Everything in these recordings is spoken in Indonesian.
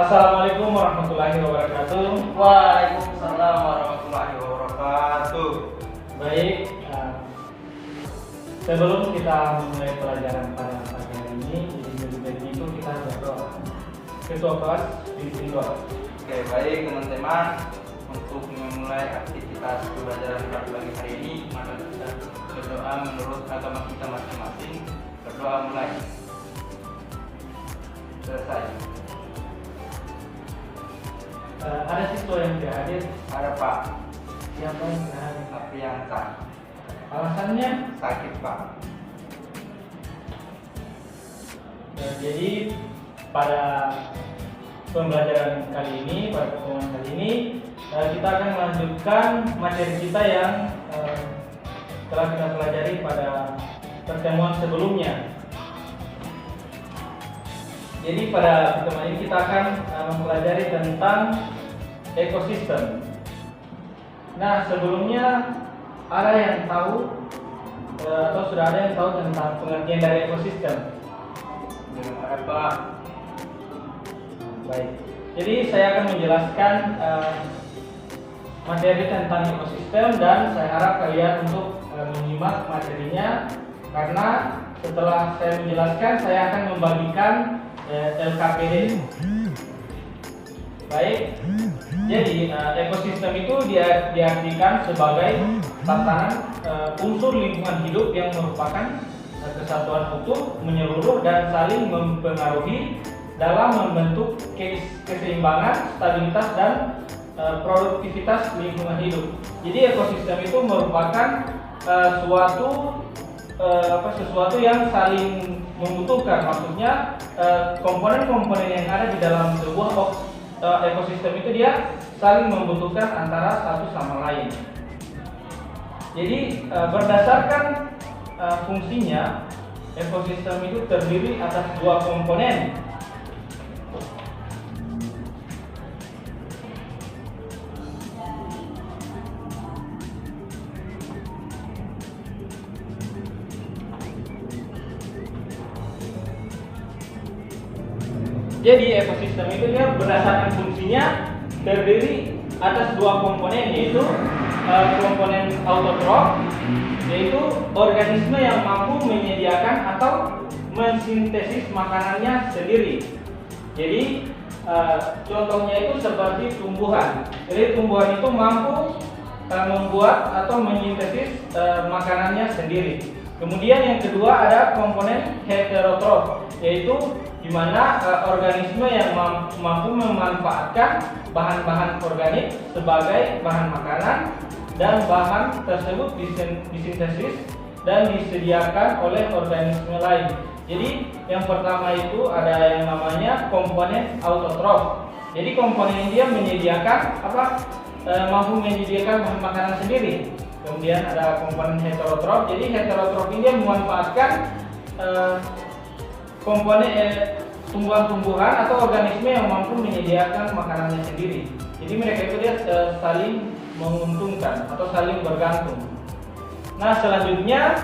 Assalamualaikum warahmatullahi wabarakatuh. Waalaikumsalam warahmatullahi wabarakatuh. Baik, sebelum kita memulai pelajaran pada pagi hari ini, lebih baik itu kita berdoa. Ketua kelas pimpin doa. Oke, baik teman-teman. Untuk memulai aktivitas pembelajaran pada pagi hari ini, mari kita berdoa menurut agama kita masing-masing. Berdoa mulai. Selesai. Ada siswa yang tidak hadir. Ada Pak Siapa yang tidak hadir? Apriansa. Alasannya? Sakit Pak. Jadi pada pembelajaran kali ini, pada pertemuan kali ini, kita akan melanjutkan materi kita yang telah kita pelajari pada pertemuan sebelumnya. Jadi pada pertemuan ini kita akan mempelajari tentang ekosistem. Nah, sebelumnya ada yang tahu atau sudah ada yang tahu tentang pengertian dari ekosistem? Belum ada Pak. Baik. Jadi saya akan menjelaskan materi tentang ekosistem dan saya harap kalian untuk menyimak materinya, karena setelah saya menjelaskan saya akan membagikan LKPD. Baik. Jadi ekosistem itu diartikan sebagai tatanan unsur lingkungan hidup yang merupakan kesatuan utuh, menyeluruh dan saling mempengaruhi dalam membentuk keseimbangan, stabilitas dan produktivitas lingkungan hidup. Jadi ekosistem itu merupakan sesuatu yang saling membutuhkan. Maksudnya komponen-komponen yang ada di dalam sebuah ekosistem itu dia saling membutuhkan antara satu sama lain. Jadi berdasarkan fungsinya, ekosistem itu terdiri atas dua komponen. Jadi ekosistem itu dia berdasarkan fungsinya terdiri atas dua komponen, yaitu komponen autotrof, yaitu organisme yang mampu menyediakan atau mensintesis makanannya sendiri. Jadi contohnya itu seperti tumbuhan. Jadi tumbuhan itu mampu membuat atau mensintesis makanannya sendiri. Kemudian yang kedua ada komponen heterotrof, yaitu di mana organisme yang mampu memanfaatkan bahan-bahan organik sebagai bahan makanan dan bahan tersebut disintesis dan disediakan oleh organisme lain. Jadi yang pertama itu ada yang namanya komponen autotrof. Jadi komponen dia menyediakan mampu menyediakan bahan makanan sendiri. Kemudian ada komponen heterotrof. Jadi heterotrof ini dia memanfaatkan komponen tumbuhan-tumbuhan atau organisme yang mampu menyediakan makanannya sendiri. Jadi mereka itu dia saling menguntungkan atau saling bergantung. Nah, selanjutnya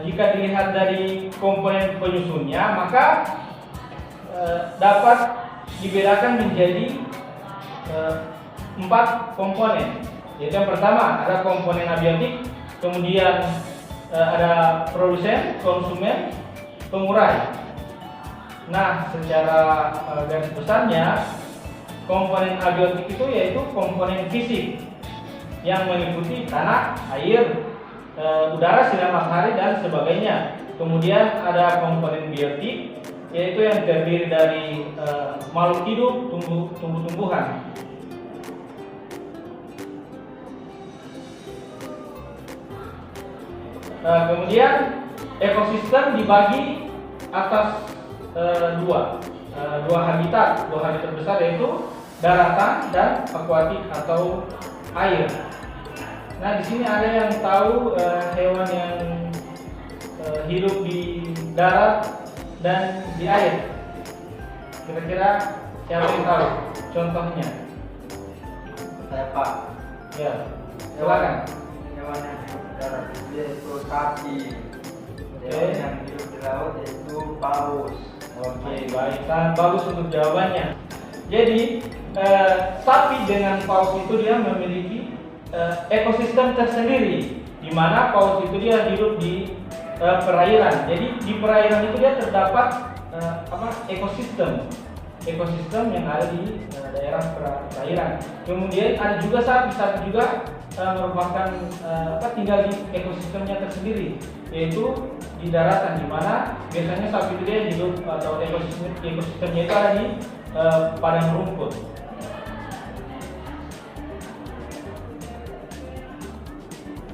jika dilihat dari komponen penyusunnya, maka dapat dibedakan menjadi 4 komponen. Yaitu yang pertama ada komponen abiotik, kemudian ada produsen, konsumen, pengurai. Nah, secara garis besarnya komponen abiotik itu yaitu komponen fisik yang meliputi tanah, air, udara, sinar matahari dan sebagainya. Kemudian ada komponen biotik, yaitu yang terdiri dari makhluk hidup, tumbuh-tumbuhan. Kemudian ekosistem dibagi atas dua habitat besar, yaitu daratan dan akuatik atau air. Nah, di sini ada yang tahu hewan yang hidup di darat dan di air. Kira-kira siapa yang tahu contohnya? Saya Pak. Ya, silakan. Hewan yang hidup di darat yaitu sapi. Hewan yang hidup di laut yaitu paus. Oke, baik, sangat bagus untuk jawabannya. Jadi sapi dengan paus itu dia memiliki ekosistem tersendiri, di mana paus itu dia hidup di perairan. Jadi di perairan itu dia terdapat ekosistem yang ada di daerah perairan. Kemudian ada juga sapi juga merupakan tinggal di ekosistemnya tersendiri, yaitu di daratan, di mana biasanya sapi itu dia hidup atau ekosistemnya itu ada di padang rumput.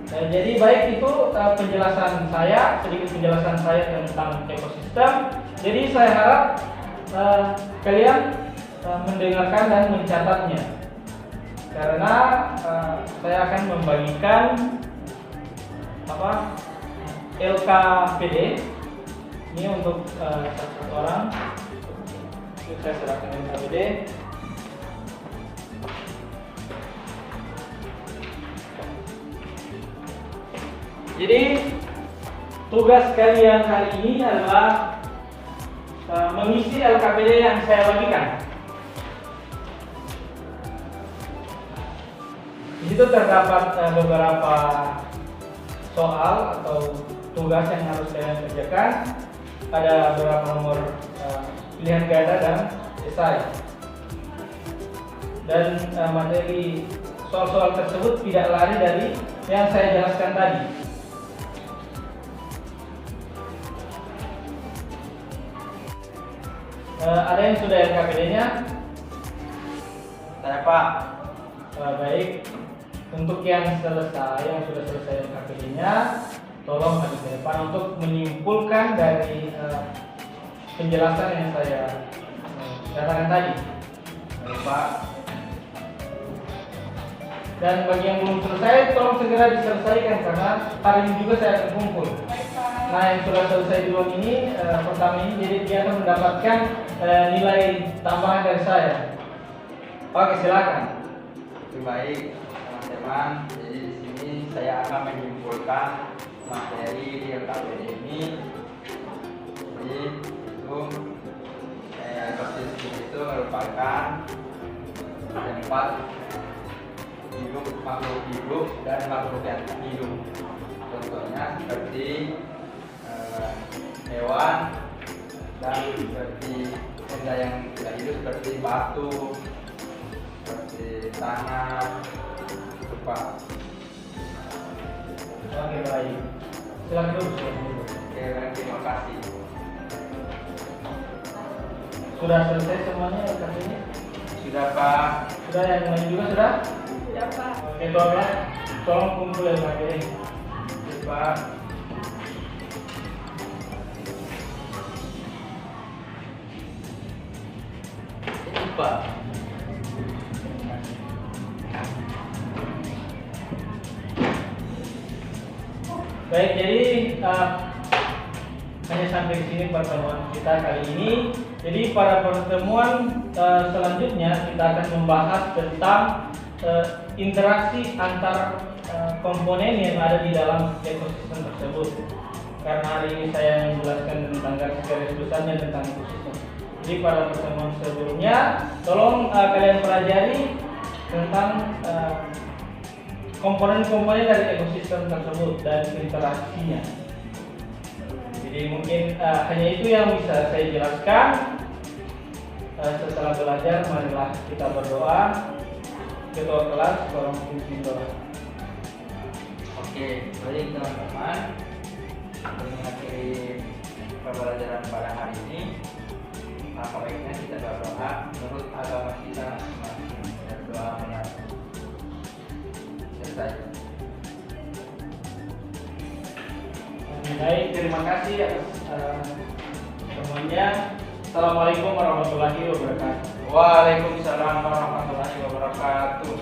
Jadi baik itu sedikit penjelasan saya tentang ekosistem. Jadi saya harap kalian mendengarkan dan mencatatnya, karena saya akan membagikan LKPD ini untuk satu orang. Saya serahkan LKPD. Jadi tugas kalian hari ini adalah mengisi LKPD yang saya bagikan. Di situ terdapat beberapa soal atau tugas yang harus kalian kerjakan. Ada beberapa nomor pilihan ganda dan esai. Dan materi soal-soal tersebut tidak lari dari yang saya jelaskan tadi. Ada yang sudah LKPD-nya? Saya, Pak. Baik. Untuk yang sudah selesai LKPD-nya, tolong maju ke depan untuk menyimpulkan dari penjelasan yang saya katakan tadi. Baik, Pak. Dan bagi yang belum selesai, tolong segera diselesaikan karena hari ini juga saya akan kumpul. Nah, yang sudah selesai duluan ini, pertama ini, jadi dia akan mendapatkan nilai tambahan dari saya. Oke, silakan. Baik, teman-teman. Jadi di sini saya akan menyimpulkan materi di LKPD ini. Jadi itu ekosistem itu merupakan tempat hidup makhluk hidup dan makhluk yang hidup. Contohnya seperti hewan dan seperti benda yang tidak hidup seperti batu, seperti tanah, Pak. Oke, baik. Silakan dulu. Oke, baik, terima kasih. Sudah selesai semuanya LKPD-nya? Sudah, Pak. Sudah, yang lain juga sudah? Sudah, Pak. Oke, tolong kumpul LKPD. Pak. Pak. Baik, jadi hanya sampai di sini pertemuan kita kali ini. Jadi pada pertemuan selanjutnya kita akan membahas tentang interaksi antar komponen yang ada di dalam ekosistem tersebut. Karena hari ini saya menjelaskan tentang garis besarnya tentang ekosistem. Jadi pada pertemuan sebelumnya, tolong kalian pelajari tentang komponen-komponen dari ekosistem tersebut dan interaksinya. Jadi mungkin hanya itu yang bisa saya jelaskan. Setelah belajar, marilah kita berdoa. Ketua kelas, tolong pimpin doa. Oke, baik teman-teman. Mengakhiri pembelajaran pada hari ini, maka baiknya kita berdoa menurut agama kita masing-masing. Berdoa mengatur. Selesai. Baik, terima kasih atas semuanya. Assalamualaikum warahmatullahi wabarakatuh. Waalaikumsalam warahmatullahi wabarakatuh.